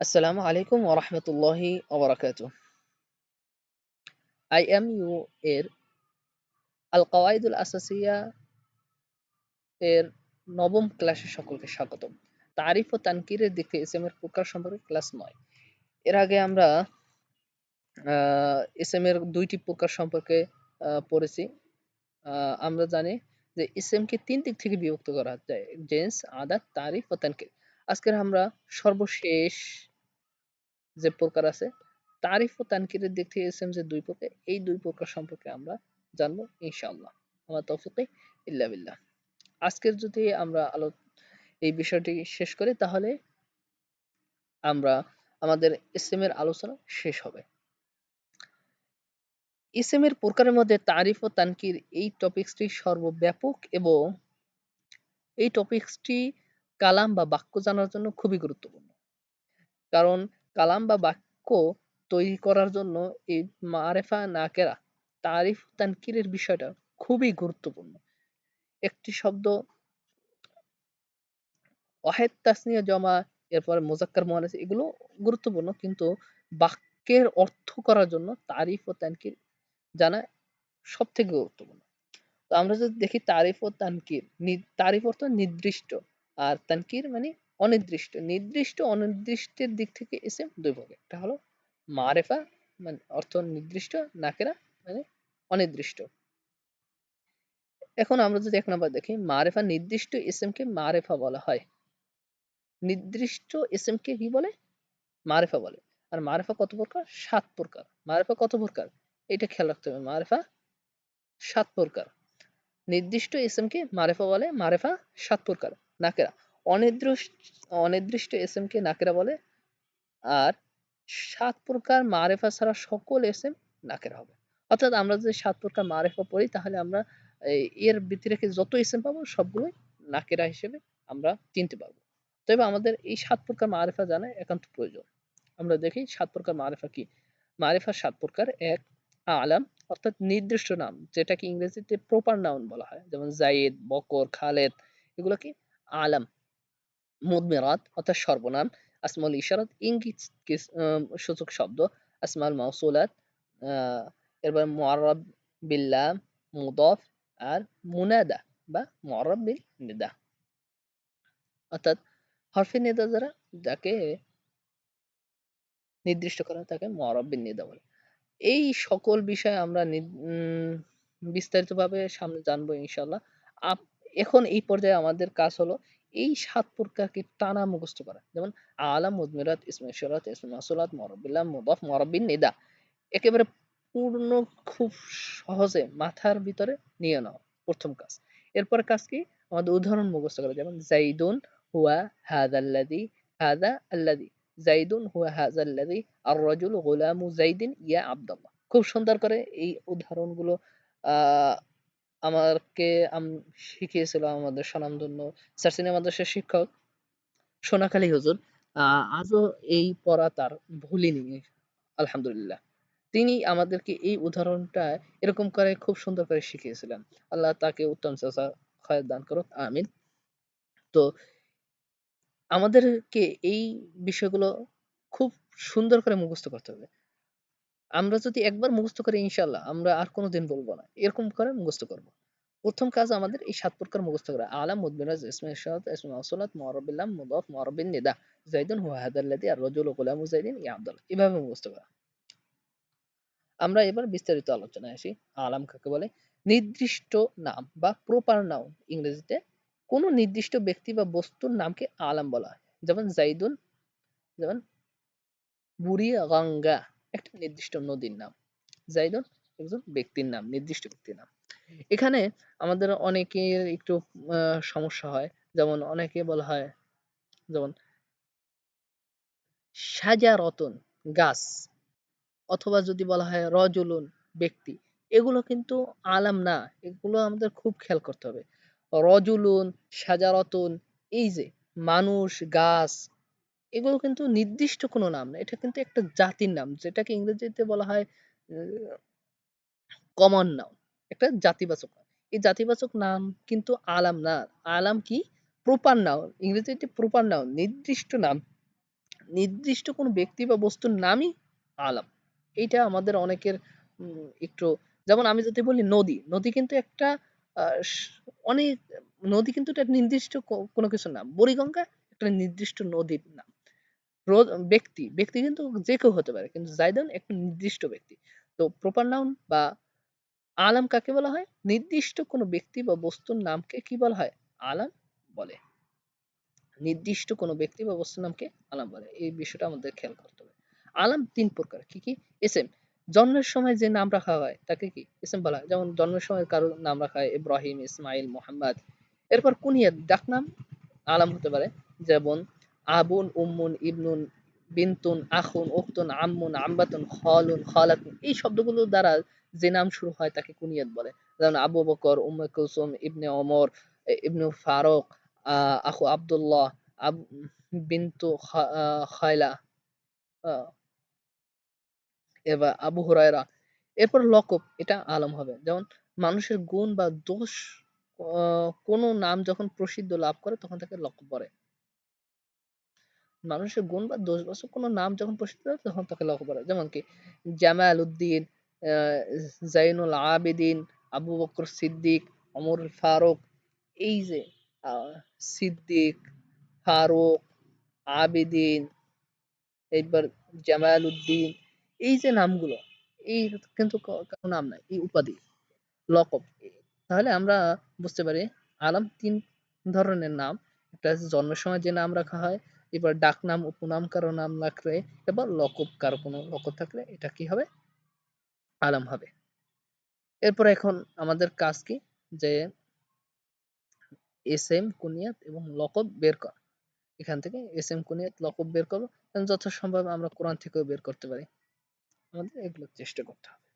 আসসালামু আলাইকুম ওয়া রাহমাতুল্লাহি ওয়া বারাকাতুহু। IMU এর আল কাওয়াইদুল আসাসিয়া এর ৯ম ক্লাসে সকলকে স্বাগতম। তারিফ ও তানকিরের দিক থেকে ইসমের প্রকার সম্পর্কে ক্লাস ৯। এর আগে আমরা আ ইসমের ২ টি প্রকার সম্পর্কে পড়েছি। আ আমরা জানি যে ইসমকে ৩ দিক থেকে বিভক্ত করা যায়। জিনস, আদাত, তারিফ ও তানকির। আজকের আমরা সর্বশেষ যে প্রকার আছে, তারিফ ও তানকিরের দিক থেকে ইসম যে ২ প্রকার, এই ২ প্রকার সম্পর্কে আমরা জানবো ইনশাআল্লাহ। ওমা তৌফিকি ইল্লা বিল্লাহ। আজকের যদি আমরা এই বিষয়টি শেষ করি তাহলে আমরা আমাদের ইসমের আলোচনা শেষ হবে। ইসমের প্রকারের মধ্যে তারিফ ও তানকির এই টপিকসটি সর্বব্যাপক এবং এই টপিকসটি কালাম বা বাক্য জানার জন্য খুবই গুরুত্বপূর্ণ। কারণ কালাম বা বাক্য তৈরি করার জন্য এই মারেফা নাকেরা, তারিফ তানকিরের বিষয়টা খুবই গুরুত্বপূর্ণ। একটি শব্দ ওয়াহেদ তাসনিয়া জমা, এরপরে মুজাক্কার মুয়ান্নাস এগুলো গুরুত্বপূর্ণ, কিন্তু বাক্যের অর্থ করার জন্য তারিফ ও তানকির জানা সবথেকে গুরুত্বপূর্ণ। তো আমরা যদি দেখি তারিফ ও তানকির, তারিফ অর্থ নির্দিষ্ট আর তানকির মানে অনির্দিষ্ট। নির্দিষ্ট অনির্দিষ্টের দিক থেকে ইসম ২ প্রকার। একটা হলো মারেফা মানে অর্থ নির্দিষ্ট, নাকেরা মানে অনির্দিষ্ট। এখন আমরা যদি ১ নাম্বার দেখি, মারেফা নির্দিষ্ট ইসমকে মারেফা বলা হয়। নির্দিষ্ট ইসমকে কি বলে? মারেফা বলে। আর মারেফা কত প্রকার? ৭ প্রকার। মারেফা কত প্রকার? এটা খেয়াল রাখতে হবে। মারেফা ৭ প্রকার। নির্দিষ্ট ইসমকে মারেফা বলে। মারেফা ৭ প্রকার। নাকেরা। অনির্দিষ্ট অনির্দিষ্ট ইসমকে নাকেরা বলে। আর ৭ প্রকার মারেফা ছাড়া সকল ইসম নাকেরা হবে। অর্থাৎ আমরা যদি ৭ প্রকার মারেফা পড়ি তাহলে আমরা এর ভিতরে যত ইসম পাবো সবগুলোই নাকেরা হিসেবে আমরা চিনতে পারবো। তবে আমাদের এই ৭ প্রকার মারেফা জানা একান্ত প্রয়োজন। আমরা দেখি ৭ প্রকার মারেফা কি? মারেফা ৭ প্রকার। ১ আলাম অর্থাৎ নির্দিষ্ট নাম, যেটাকে ইংরেজিতে প্রপার নাউন বলা হয়। যেমন যায়েদ, বকর, খালেদ এগুলো কি? আলাম। মুদমিরাত অর্থাৎ সর্বনাম, আসমাউল ইশারাত ইঙ্গিত সূচক শব্দ, আসমাউল মাউসুলাত, আ এরপরে মুআররাব বিল লাম, মুদাফ আর মুনাদা বা মুআররাব বিল নিদা। অর্থাৎ হরফে নিদা যারা, যাকে নির্দিষ্ট করা হয় তাকে মুআররাব বিন নিদা বলে। এই সকল বিষয় আমরা বিস্তারিতভাবে সামনে জানবো ইনশাআল্লাহ। আপ এখন এই পর্যায়ে আমাদের কাজ হলো এই ৭ প্রকারকে টানা মুখস্থ করা। যেমন আলাম, মুদমিরাত, ইসমে ইশারাত, ইসমে মাসুলাত, মুআররাব বিল লাম, মুদাফ, মুআররাব বিন নিদা। একেবারে পূর্ণ খুব সহজে মাথার ভিতরে নিয়ে নেওয়া ১ম কাজ। এরপরের কাজ কি? আমাদের উদাহরণ মুখস্থ করা। যেমন যাইদুন হুয়া হাযাল্লাযী, হাযা আল্লাযী। যাইদুন হুয়া হাযাল্লাযী, আর-রাজুলু গুলামু যাইদিন ইয়া আব্দাল্লাহ। খুব সুন্দর করে এই উদাহরণগুলো আ আমাকে শিখিয়েছিল আমাদের স্বনামধন্য সার্সিনা মাদ্রাসার শিক্ষক সোনাখালী হুজুর। আ আজও এই পড়া তার ভুলিনি আলহামদুলিল্লাহ। তিনি আমাদেরকে এই উদাহরণটা এরকম করে খুব সুন্দর করে শিখিয়েছিলেন। আল্লাহ তাকে উত্তম জাযা খায়ের দান করুক। আমিন। তো আমাদেরকে এই বিষয়গুলো খুব সুন্দর করে মুখস্থ করতে হবে। আমরা যদি একবার মুখস্থ করি ইনশাআল্লাহ আমরা আর কোনদিন বলব না। এরকম করে মুখস্থ করব। ১ম কাজ আমাদের এই ৭ প্রকার মুখস্থ করা। আলাম, মুদমিরাজ, ইসমে ইশারাত, ইসমে মাওসুলাত, মুআররাব বিল লাম, মুদাফ, মুআররাব বিন নিদা। যাইদুন হুয়া হাযাল্লাযী, আর-রাজুলু গুলামু যাইদিন ইয়া আব্দুল্লাহ। এভাবে মুখস্থ করা। আমরা এবার বিস্তারিত আলোচনায় আসি। আলাম কাকে বলে? নির্দিষ্ট নাম বা প্রপার নাউন ইংরেজিতে কোন নির্দিষ্ট ব্যক্তি বা বস্তুর নামকে আলাম বলা হয়। যেমন যাইদুন, যেমন বুড়িগঙ্গা একটা নির্দিষ্ট নদীর নাম। যাইদুন একজন ব্যক্তির নাম, নির্দিষ্ট ব্যক্তির নাম। এখানে আমাদের অনেকের একটু সমস্যা হয়। যেমন অনেকে বলা হয়, যেমন শাজারাতুন গাছ, অথবা যদি বলা হয় রজুলুন ব্যক্তি, এগুলো কিন্তু আলাম না। এগুলো আমাদের খুব খেয়াল করতে হবে। রজুলুন, শাজারাতুন, এই যে মানুষ, গাছ, এগুলো কিন্তু নির্দিষ্ট কোনো নাম না। এটা কিন্তু একটা জাতির নাম, যেটাকে ইংরেজিতে বলা হয় কমন নাউন, একটা জাতিবাচক নাম। এই জাতিবাচক নাম কিন্তু আলাম না। আলাম কি? Proper noun. ইংরেজিতে প্রপার নাউন, নির্দিষ্ট নাম। নির্দিষ্ট কোনো ব্যক্তি বা বস্তুর নামই আলাম। এইটা আমাদের অনেকের একটু, যেমন আমি যদি বলি নদী, নদী কিন্তু একটা আ স অনেক, নদী কিন্তু এটা নির্দিষ্ট কোনো কিছুর নাম। বুড়িগঙ্গা একটা নির্দিষ্ট নদীর নাম। রো ব্যক্তি, ব্যক্তি কিন্তু যে কেউ হতে পারে। কিন্তু জাইদান একটা নির্দিষ্ট ব্যক্তি। তো প্রপার নাউন বা আলাম কাকে বলা হয়? নির্দিষ্ট কোনো ব্যক্তি বা বস্তুর নামকে কি বলা হয়? আলাম বলে। নির্দিষ্ট কোনো ব্যক্তি বা বস্তুর নামকে আলাম বলে। এই বিষয়টা আমাদের খেয়াল করতে হবে। আলাম ৩ প্রকার। কি, কি? ইসম। জন্মের সময় যে নাম রাখা হয় তাকে কি? ইসম বলা হয়। যেমন জন্মের সময় কারো নাম রাখা হয় ইব্রাহিম, ইসমাইল, মোহাম্মদ। এরপর কুনিয়াত ডাকনাম আলাম হতে পারে। যেমন আবুন, উম্মুন, ইবনুন, বিনতুন, আখুন, উখতুন, আম্মুন, আম্মাতুন, খালুন, খালাতুন, এই শব্দগুলো দ্বারা যে নাম শুরু হয় তাকে কুনিয়াত বলে। যেমন আবু বকর, উম্মে কুলসুম, ইবনে ওমর, ইবনু ফারুক, আখু আব্দুল্লাহ, আব বিনতু খায়লা, আ এবার আবু হুরায়রা। এরপর লকব, এটা আলম হবে। যেমন মানুষের গুণ বা দোষ, আ কোনো নাম যখন প্রসিদ্ধ লাভ করে তখন তাকে লকব বলে। মানুষের গুণ বা দোষবাচক কোনো নাম যখন প্রসিদ্ধ হয় তখন তাকে লকব বলে। যেমন কি জামাল উদ্দিন, আ জাইনুল আবেদিন, আবু বকর সিদ্দিক, ওমরুল ফারুক, এই যে আ সিদ্দিক, ফারুক, আবেদিন, এইবার জামাল উদ্দিন, এই যে নামগুলো, এই কিন্তু কারো নাম নাই, এই উপাধি, লকব। তাহলে আমরা বুঝতে পারি আলাম ৩ ধরনের নাম। একটা হচ্ছে জন্মের সময় যে নাম রাখা হয়, এবার ডাকনাম, উপনাম কারো নাম রাখলে, এবার লকব কারো কোনো লকব থাকলে এটা কি হবে? আলাম হবে। এরপর এখন আমাদের কাজ কি? যে এসএম, কুনিয়াত এবং লকব বের করা। এখান থেকে এসএম, কুনিয়াত, লকব বের করব। যথাসম্ভব আমরা কোরআন থেকেও বের করতে পারি। আমাদের এগুলো চেষ্টা করতে হবে।